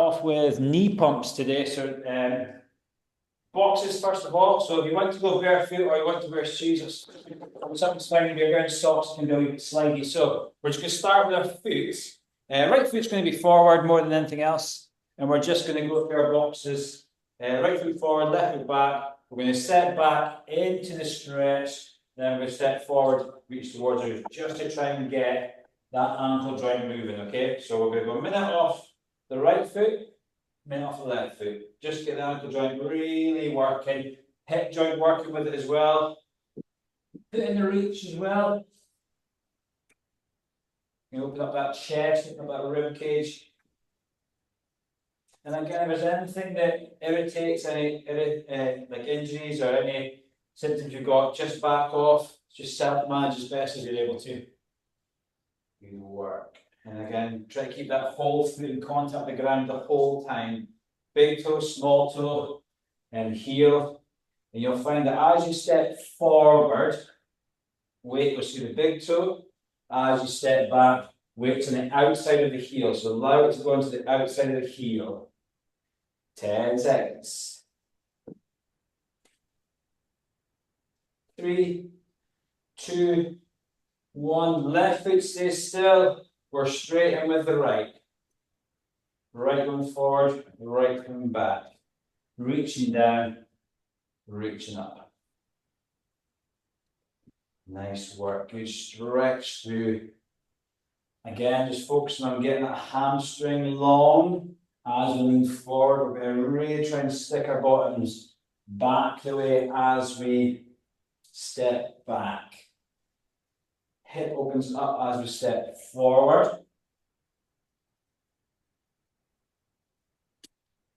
off with knee pumps today. So boxes first of all. So if you want to go barefoot or you want to wear shoes, something's fine. If you're wearing socks, it can be a wee bit slidey. So we're just going to start with our foot. Right foot's going to be forward more than anything else, and we're just going to go through our boxes. Right foot forward, left foot back. We're going to step back into the stretch. Then we're going to step forward, reach towards you, just to try and get that ankle joint moving. Okay, so we're going to go a minute off the right foot, minute off the left foot. Just get the ankle joint really working. Hip joint working with it as well. Put in the reach as well. You open up that chest, open up that rib cage. And again, if there's anything that irritates, any like injuries or any symptoms you've got, just back off. Just self-manage as best as you're able to. You work. And again, try to keep that whole foot in contact with the ground the whole time. Big toe, small toe, and heel. And you'll find that as you step forward, weight goes through the big toe. As you step back, weight's on the outside of the heel. So allow it to go into the outside of the heel. 10 seconds. 3, 2, 1. Left foot stays still. We're straight in with the right. Right going forward, right coming back. Reaching down, reaching up. Nice work. Good stretch through. Again, just focusing on getting that hamstring long as we lean forward. We're going to really try and stick our bottoms back the way as we step back. Hip opens up as we step forward.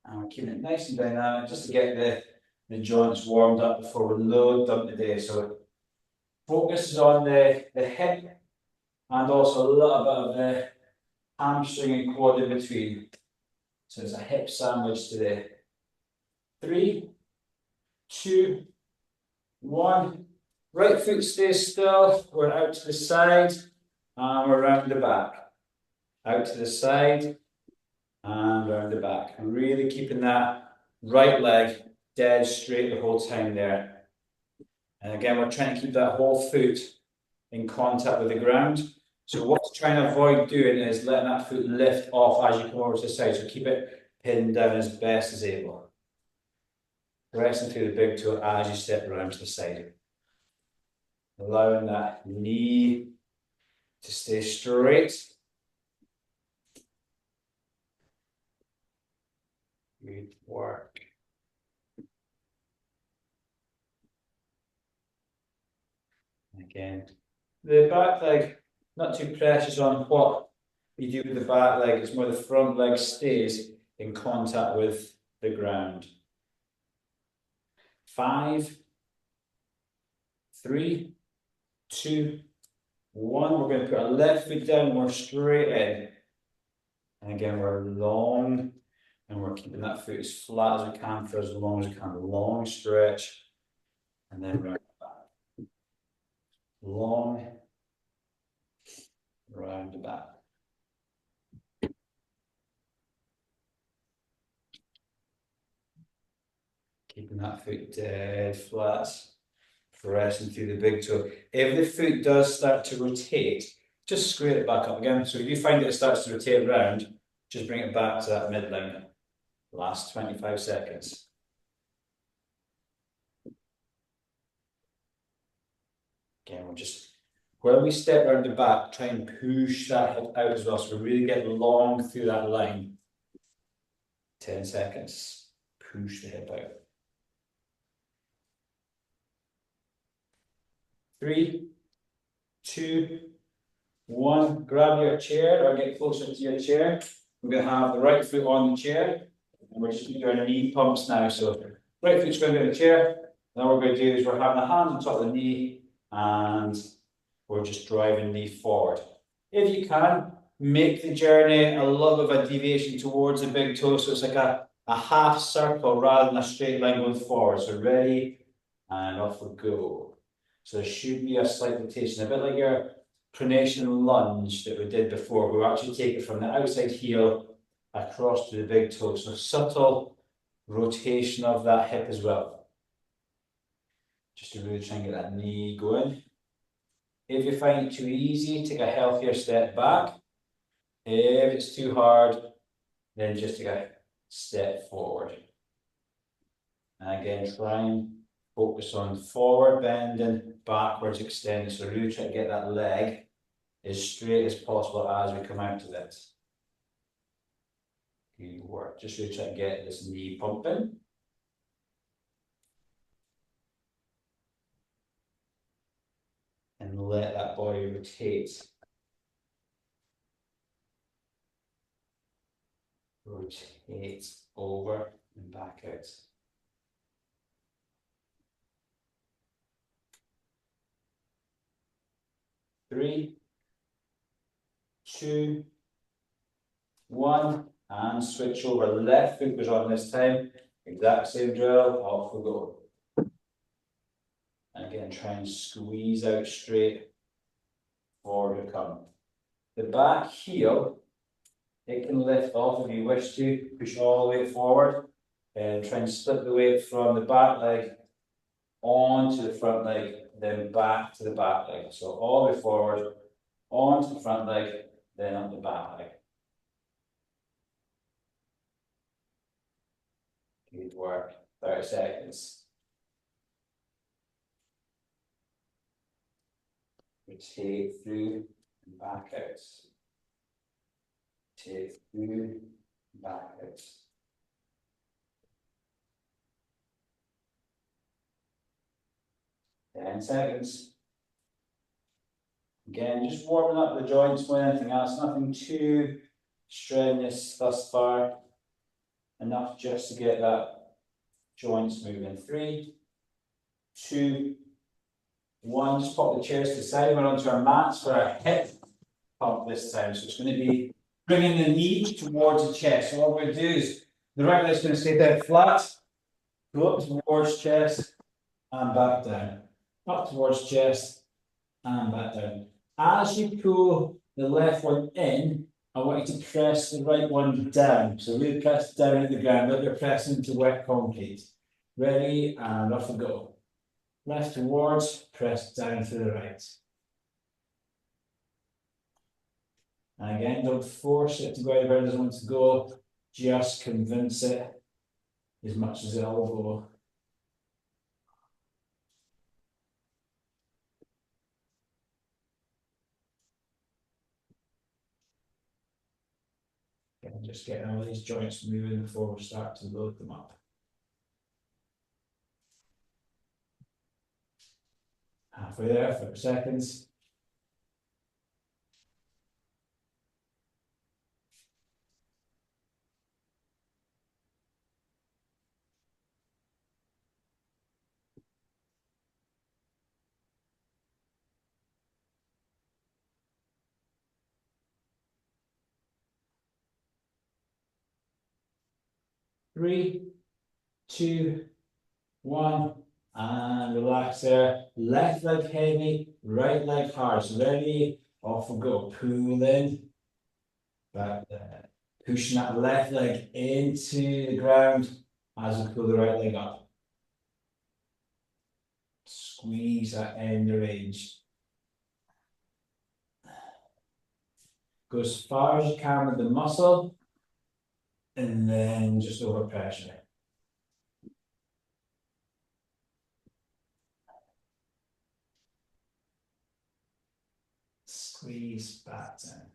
And we're keeping it nice and dynamic just to get the joints warmed up before we load them today. So focus is on the hip and also a little bit of the hamstring and quad in between. So it's a hip sandwich today. 3, 2, 1. Right foot stays still. We're out to the side and we're round the back. Out to the side and round the back. And really keeping that right leg dead straight the whole time there. And again, we're trying to keep that whole foot in contact with the ground. So what we're trying to avoid doing is letting that foot lift off as you come over to the side. So keep it pinned down as best as able. Pressing through the big toe as you step around to the side. Allowing that knee to stay straight. Good work. Again, the back leg, not too precious on what you do with the back leg. It's more the front leg stays in contact with the ground. 5, 3, 2, 1. We're going to put our left foot down, we're straight in. And again, we're long and we're keeping that foot as flat as we can for as long as we can. Long stretch and then round the back. Long, round the back. Keeping that foot dead flat. Pressing through the big toe. If the foot does start to rotate, just square it back up again. So if you find that it starts to rotate around, just bring it back to that midline. Last 25 seconds. Again, we'll just, when we step around the back, try and push that hip out as well. So we really get long through that line. 10 seconds. Push the hip out. 3, 2, 1. Grab your chair or get closer to your chair. We're going to have the right foot on the chair. And we're just going to do our knee pumps now. So right foot's going to be on the chair. Now what we're going to do is we're having the hands on top of the knee and we're just driving the knee forward. If you can, make the journey a little bit of a deviation towards the big toe. So it's like a half circle rather than a straight line going forward. So ready and off we go. So there should be a slight rotation, a bit like your pronation lunge that we did before. We'll actually take it from the outside heel across to the big toe. So subtle rotation of that hip as well. Just to really try and get that knee going. If you find it too easy, take a healthier step back. If it's too hard, then just take a step forward. And again, try and focus on forward bending, backwards extending. So really try to get that leg as straight as possible as we come out of it. Good work. Just really try to get this knee pumping. And let that body rotate. Rotate over and back out. 3, 2, 1, and switch over. Left foot was on this time. Exact same drill, off we go. And again, try and squeeze out straight, forward we come. The back heel, it can lift off if you wish to, push all the way forward, and try and split the weight from the back leg onto the front leg, then back to the back leg. So all the way forward, onto the front leg, then up the back leg. Good work. 30 seconds. Rotate through and back out. Rotate through and back out. 10 seconds. Again, just warming up the joints more than anything else. Nothing too strenuous thus far. Enough just to get that joints moving. 3, 2, 1. Just pop the chairs to the side. We're onto our mats for our hip pump this time. So it's going to be bringing the knee towards the chest. So what we're going to do is the right leg's going to stay down flat, go up towards chest and back down. Up towards chest and back down. As you pull the left one in, I want you to press the right one down. So really press down at the ground, like you're pressing into wet concrete. Ready, and off we go. Left towards, press down to the right. And again, don't force it to go wherever it doesn't want to go. Just convince it as much as it'll go. And just getting all these joints moving before we start to load them up. Halfway there, 30 seconds. Three, 2, 1, and relax there. Left leg heavy, right leg hard. So ready, off we go. Pull in, back there. Pushing that left leg into the ground as we pull the right leg up. Squeeze that end of range. Go as far as you can with the muscle, and then just over pressure. Squeeze back down.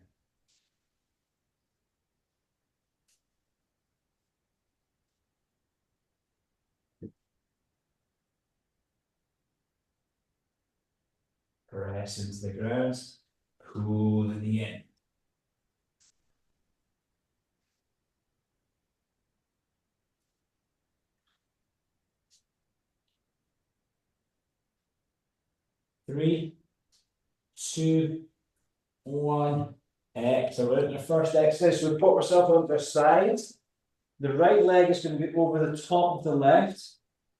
Press into the ground, pull the knee in. Three, 2, 1. Exhale. We're in the first exercise. So we put ourselves on the side. The right leg is going to be over the top of the left,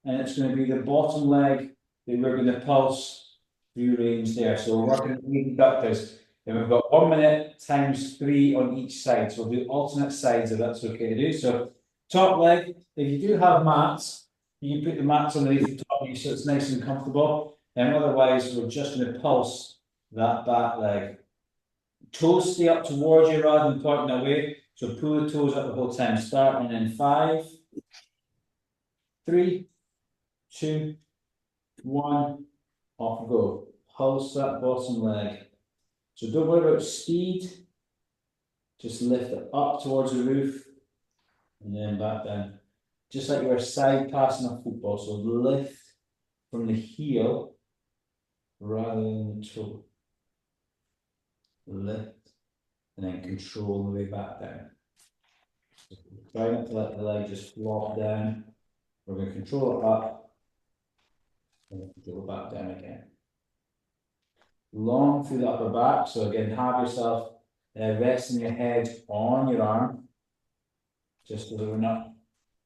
and it's going to be the bottom leg that we're going to pulse through range there. So we're working with the abductors. Then we've got 1 minute times 3 on each side. So we'll do alternate sides if that's okay to do. So top leg, if you do have mats, you can put the mats underneath the top of you so it's nice and comfortable. And otherwise, we're just going to pulse that back leg. Toes stay up towards you rather than pointing away. So pull the toes up the whole time. Starting in 5, 3, 2, 1, off we go. Pulse that bottom leg. So don't worry about speed. Just lift it up towards the roof and then back down. Just like you're side passing a football. So lift from the heel rather than the toe. Lift and then control the way back down. So try not to let the leg just flop down. We're going to control it up and control it back down again. Long through the upper back. So again, have yourself resting your head on your arm, just so that we're not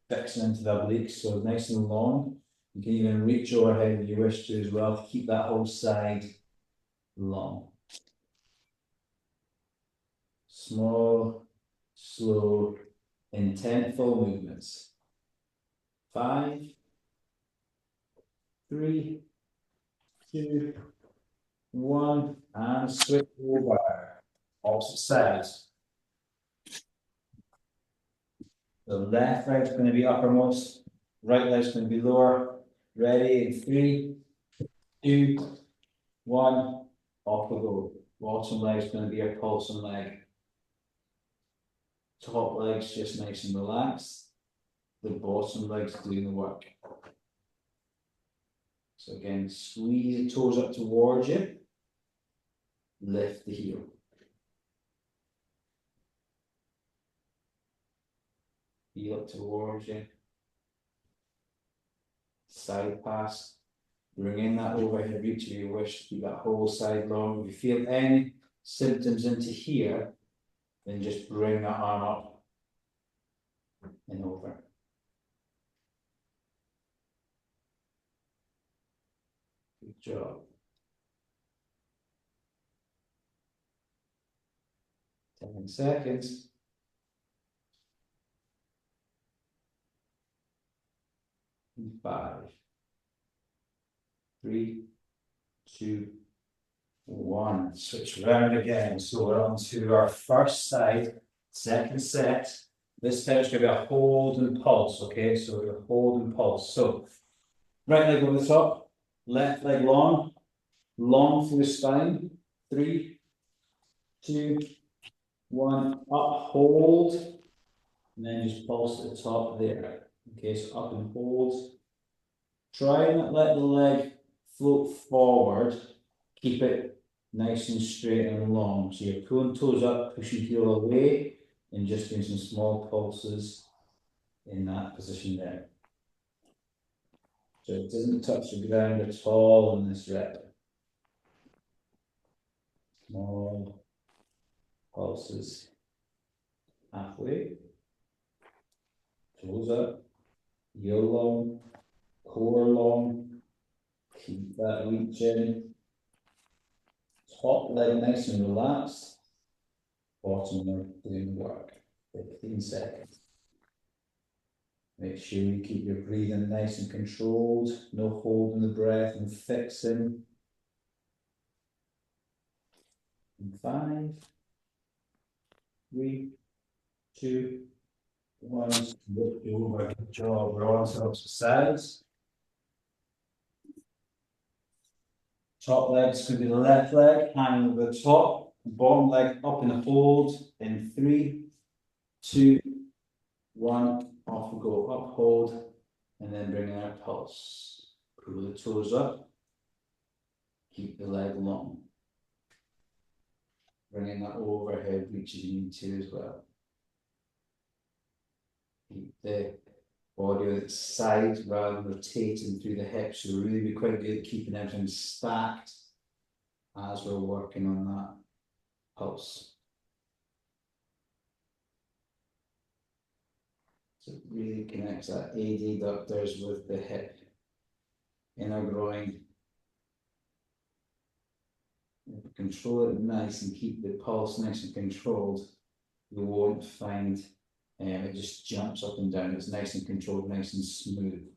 fixing into the obliques. So nice and long. You can even reach overhead if you wish to as well to keep that whole side long. Small, slow, intentful movements. 5, 3, 2, 1, and switch over. Opposite sides. The left leg's going to be uppermost, right leg's going to be lower. Ready in 3, 2, 1, off we go. Bottom leg's going to be your pulsing leg. Top leg's just nice and relaxed. The bottom leg's doing the work. So again, squeeze the toes up towards you. Lift the heel. Heel up towards you. Side pass. Bring in that overhead reach if you wish to keep that whole side long. If you feel any symptoms into here, then just bring that arm up and over. Good job. 10 seconds. 5, 3, 2, 1. Switch around again. So we're on to our first side, second set. This time it's going to be a hold and pulse, okay? So we're going to hold and pulse. So right leg over the top, left leg long, long through the spine. 3, 2, 1, up, hold, and then just pulse at the top there. Okay, so up and hold. Try and not let the leg float forward. Keep it nice and straight and long. So you're pulling toes up, pushing heel away, and just doing some small pulses in that position there. So it doesn't touch the ground at all in this rep. Small pulses. Halfway. Toes up. Heel long. Core long. Keep that reach in. Top leg nice and relaxed. Bottom leg doing the work. 15 seconds. Make sure you keep your breathing nice and controlled. No holding the breath and fixing. And 5, 3, 2, 1. Look over. Good job. We're on to sides. Top leg's going to be the left leg, hanging over the top. Bottom leg up in a hold in 3, 2, 1. Off we go. Up, hold, and then bring in our pulse. Pull the toes up. Keep the leg long. Bring in that overhead reach as you need to as well. Keep the body on its side rather than rotating through the hips. So really be quite good at keeping everything stacked as we're working on that pulse. So it really connects that adductors with the hip, inner groin. control it nice and keep the pulse nice and controlled, you won't find it just jumps up and down. It's nice and controlled, nice and smooth.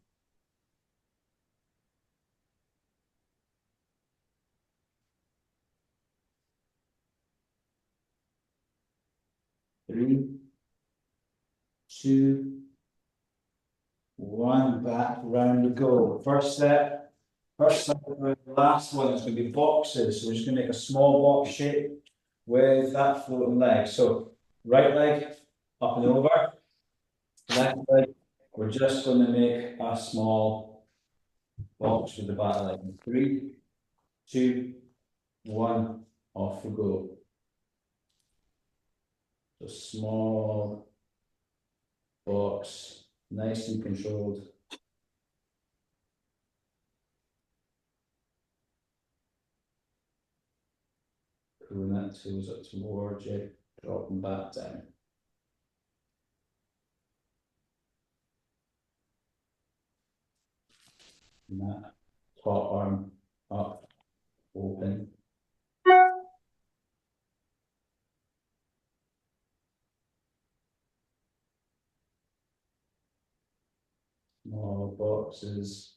Three, two, one, back, round we go. First set, the last one is going to be boxes. So we're just going to make a small box shape with that floating leg. So right leg up and over, left leg, we're just going to make a small box with the back leg. 3, 2, 1, off we go. So small box, nice and controlled. Pulling that toes up towards you, dropping back down. And that top arm up, open. Small boxes.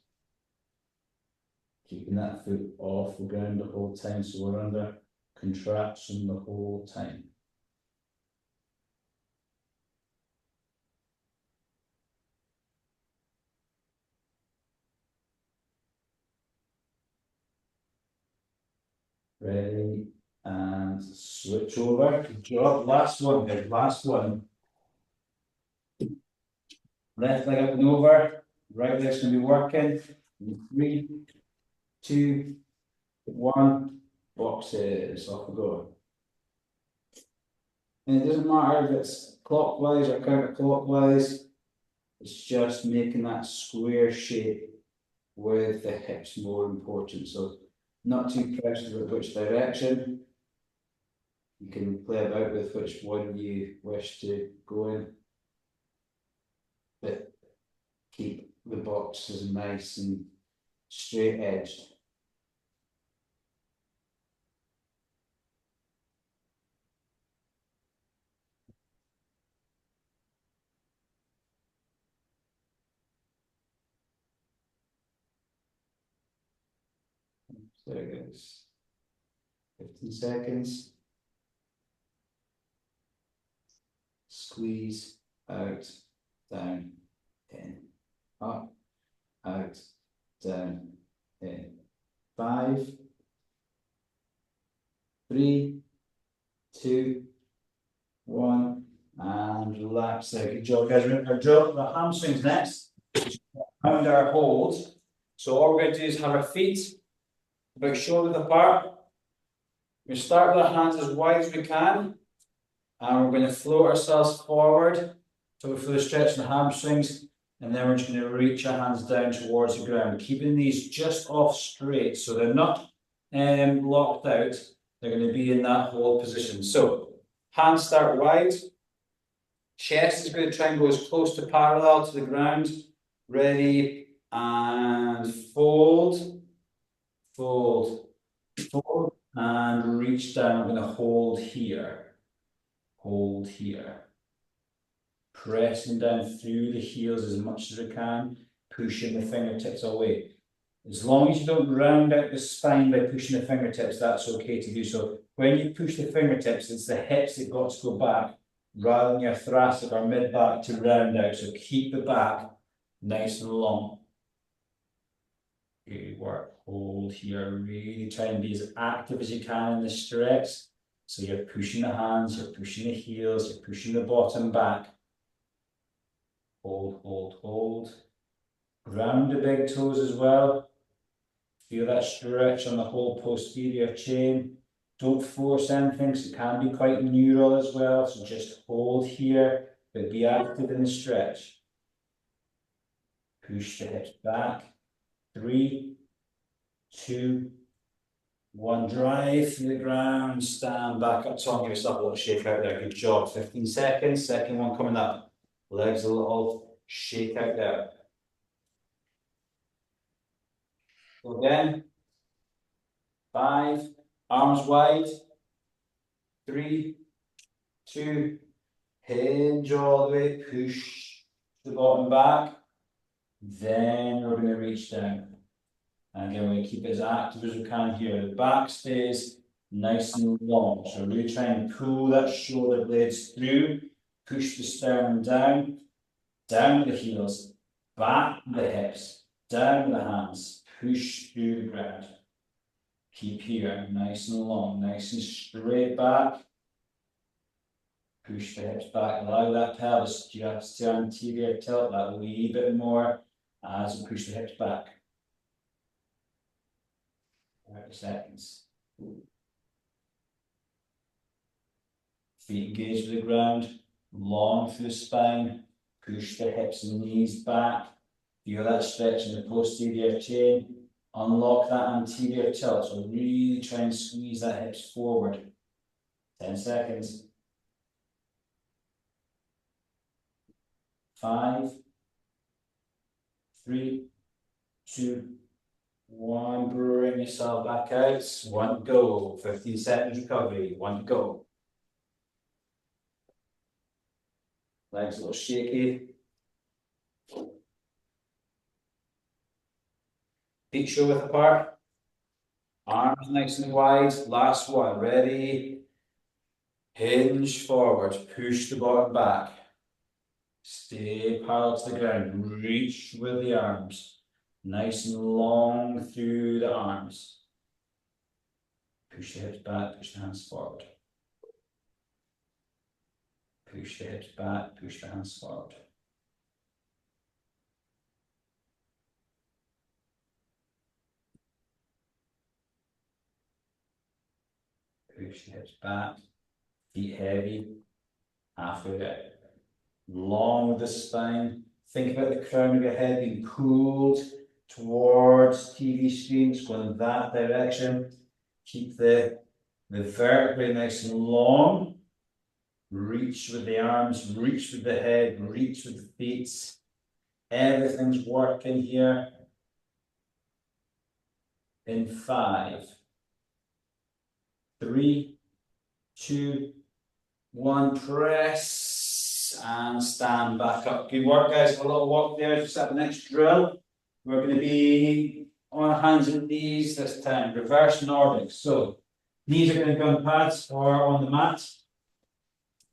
Keeping that foot off the ground the whole time, so we're under contraction the whole time. Ready, and switch over. Good job. Last one, guys. Last one. Left leg up and over. Right leg's going to be working. 3, 2, 1. Boxes. Off we go. And it doesn't matter if it's clockwise or counterclockwise. It's just making that square shape with the hips more important. So not too pressed about which direction. You can play about with which one you wish to go in. But keep the boxes nice and straight edged. There it goes. 15 seconds. Squeeze, out, down, in. Up, out, down, in. 5, 3, 2, 1, and relax there. Good job, guys. Remember our drill, the hamstrings next. Round our hold. So all we're going to do is have our feet about shoulders apart. We start with our hands as wide as we can, and we're going to float ourselves forward till we feel stretch in the hamstrings, and then we're just going to reach our hands down towards the ground, keeping these just off straight, so they're not locked out. They're going to be in that hold position. So hands start wide. Chest is going to try and go as close to parallel to the ground. Ready, and fold, fold, fold, and reach down. I'm going to hold here, pressing down through the heels as much as we can, pushing the fingertips away. As long as you don't round out the spine by pushing the fingertips, that's okay to do so. When you push the fingertips, it's the hips that got to go back rather than your thoracic or mid-back to round out. So keep the back nice and long. Good work. Hold here. Really try and be as active as you can in the stretch. So you're pushing the hands, you're pushing the heels, you're pushing the bottom back. Hold, hold, hold. Ground the big toes as well. Feel that stretch on the whole posterior chain. Don't force anything, because it can be quite neural as well. So just hold here, but be active in the stretch. Push the hips back. 3, 2, 1. Drive through the ground. Stand back up tall. Give yourself a little shake out there. Good job. 15 seconds. Second one coming up. Legs a little shake out there. Go again. 5, Arms wide. 3, 2, hinge all the way, push the bottom back. Then we're going to reach down. And again, we're going to keep it as active as we can here. The back stays nice and long. So really try and pull that shoulder blades through, push the sternum down, down with the heels, back with the hips, down with the hands, push through the ground. Keep here, nice and long, nice and straight back. Push the hips back, allow that pelvis just to anterior tilt that wee bit more as we push the hips back. 30 seconds. Feet engaged with the ground, long through the spine, push the hips and knees back. Feel that stretch in the posterior chain. Unlock that anterior tilt, so really try and squeeze that hips forward. 10 seconds. 5, 3, 2, 1. Bring yourself back out. 1 go. 15 seconds recovery. 1 go. Legs a little shaky. Feet shoulder width apart. Arms nice and wide. Last one. Ready. Hinge forward. Push the bottom back. Stay parallel to the ground. Reach with the arms. Nice and long through the arms. Push the hips back. Push the hands forward. Push the hips back. Push the hands forward. Push the hips back. Feet heavy. Halfway out. Long with the spine. Think about the crown of your head being pulled towards TV screens, going in that direction. Keep the vertebrae nice and long. Reach with the arms, reach with the head, reach with the feet. Everything's working here. In 5, 3, 2, 1. Press and stand back up. Good work, guys. A little walk there. Just at the next drill. We're going to be on hands and knees this time. Reverse Nordic. So knees are going to be on pads or on the mat.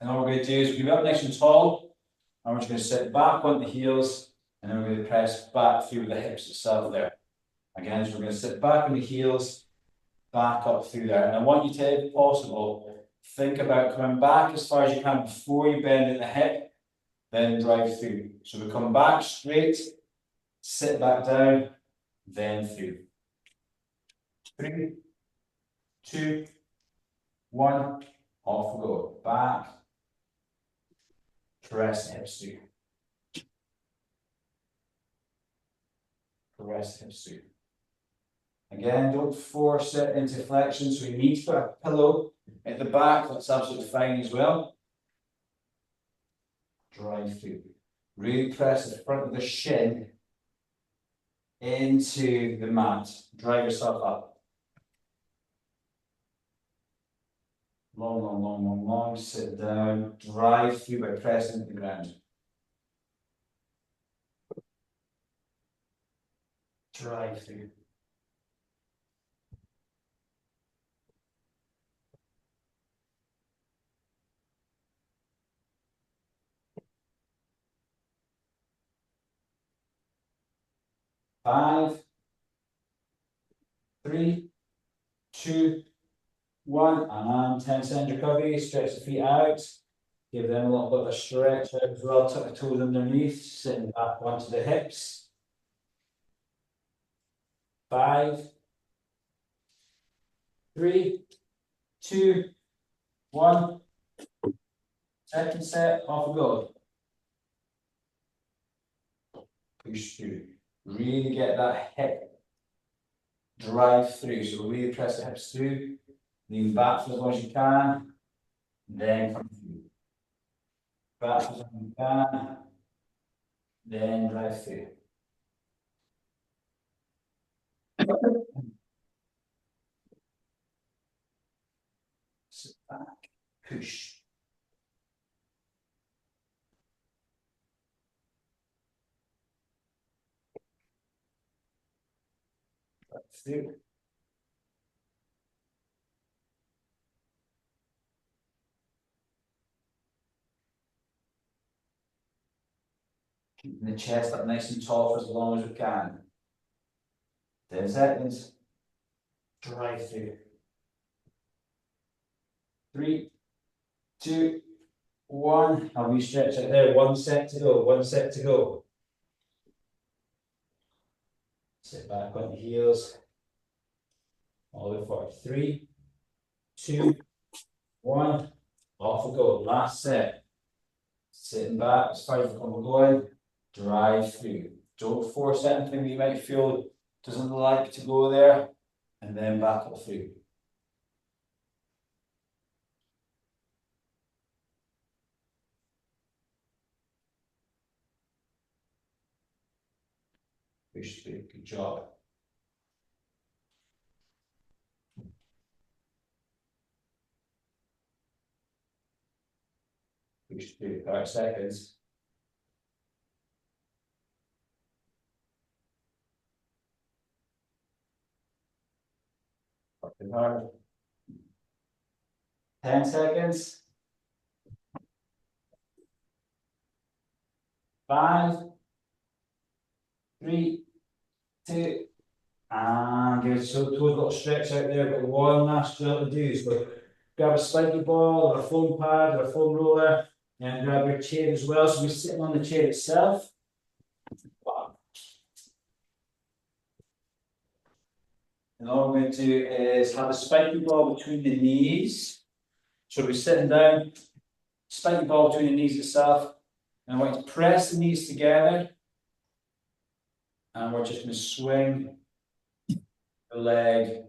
And all we're going to do is we're going to be up nice and tall. And we're just going to sit back on the heels. And then we're going to press back through the hips itself there. Again, so we're going to sit back on the heels, back up through there. And I want you to, if possible, think about coming back as far as you can before you bend at the hip, then drive through. So we come back straight, sit back down, then through. 3, 2, 1, off we go. Back, press the hips through. Press the hips through. Again, don't force it into flexion, so you need to put a pillow at the back, that's absolutely fine as well. Drive through. Really press the front of the shin into the mat. Drive yourself up. Long, long, long, long, long. Sit down. Drive through by pressing into the ground. Drive through. Five, 3, 2, 1, and 10 seconds recovery. Stretch the feet out. Give them a little bit of a stretch out as well. Tuck the toes underneath, sitting back onto the hips. 5, 3, 2, 1. Second set, off we go. Push through. Really get that hip drive through. So really press the hips through. Lean back for as long as you can. Then come through. Back for as long as you can. Then drive through. back, push. Back through. Keeping the chest up nice and tall for as long as we can. 10 seconds. Drive through. 3, 2, 1. I'll re-stretch out there. 1 set to go. 1 set to go. Sit back on the heels. All the way forward. 3, 2, 1. Off we go. Last set. Sitting back as far as we're going. Drive through. Don't force anything that you might feel doesn't like to go there. And then back up through. Push through. Good job. Push through. 5 seconds. Working hard. 10 seconds. 5, 3, 2, and good. So toes a little stretch out there, but one last drill to do. So grab a spiky ball or a foam pad or a foam roller and grab your chair as well. So we're sitting on the chair itself. And all we're going to do is have a spiky ball between the knees. So we're sitting down, spiky ball between the knees itself. And I want you to press the knees together. And we're just going to swing the leg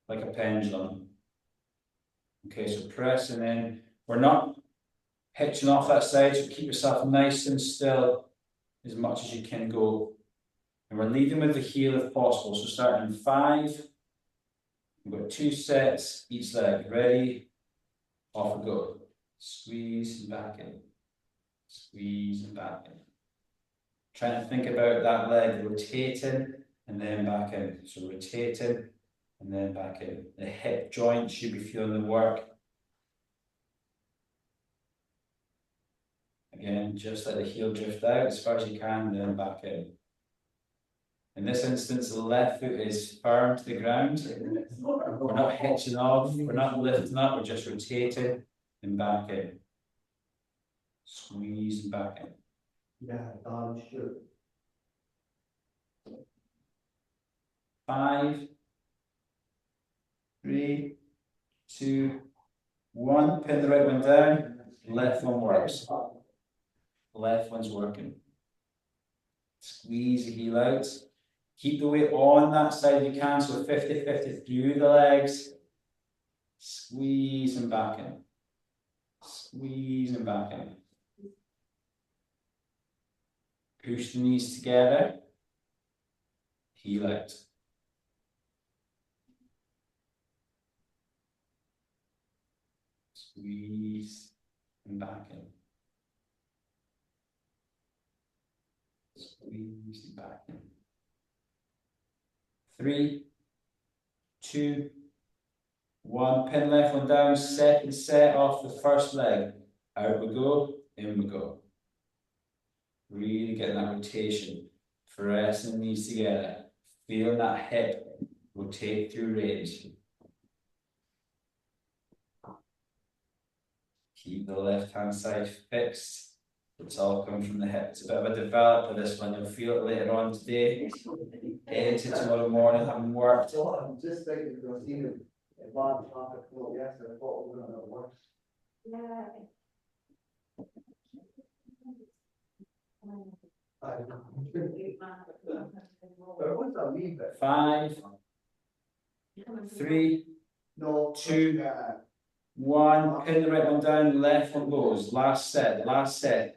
like a pendulum. Okay, so pressing in. We're not hitching off that side, so keep yourself nice and still as much as you can go. And we're leading with the heel if possible. So starting in 5, we've got 2 sets each leg. Ready? Off we go. Squeeze and back in. Squeeze and back in. Trying to think about that leg rotating and then back in. So rotating and then back in. The hip joint should be feeling the work. Again, just let the heel drift out as far as you can, then back in. In this instance, the left foot is firm to the ground. We're not hitching off, we're not lifting up, we're just rotating and back in. Squeeze and back in. Yeah, sure. 5, 3, 2, 1. Pin the right one down. Left one works. Left one's working. Squeeze the heel out. Keep the weight on that side if you can, so 50-50 through the legs. Squeeze and back in. Squeeze and back in. Push the knees together. Heel out. Squeeze and back in. Squeeze and back in. 3, 2, 1. Pin left one down. Second set off the first leg. Out we go. In we go. Really getting that rotation. Pressing the knees together. Feeling that hip rotate through range. Keep the left hand side fixed. It's all coming from the hip. It's a bit of a developer, this one. You'll feel it later on today. Into tomorrow morning, having worked. I'm just thinking because even if Bob topic yesterday, I thought we were going to work. Yeah. What's that mean? 5, 3, 2, 1. Pin the right one down, left one goes. Last set, last set.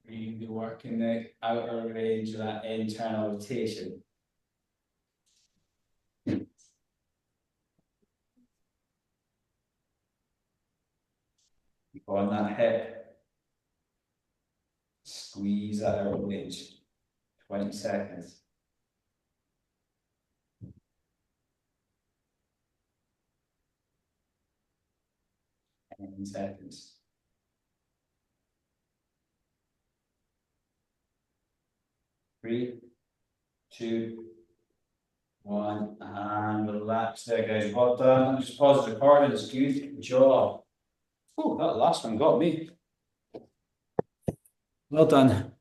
Really working the outer range of that internal rotation. On that hip. Squeeze that out range. 20 seconds. 10 seconds. 3, 2, 1, and relax there, guys. Well done. Just pause the recording. It's good job. Oh, that last one got me. Well done.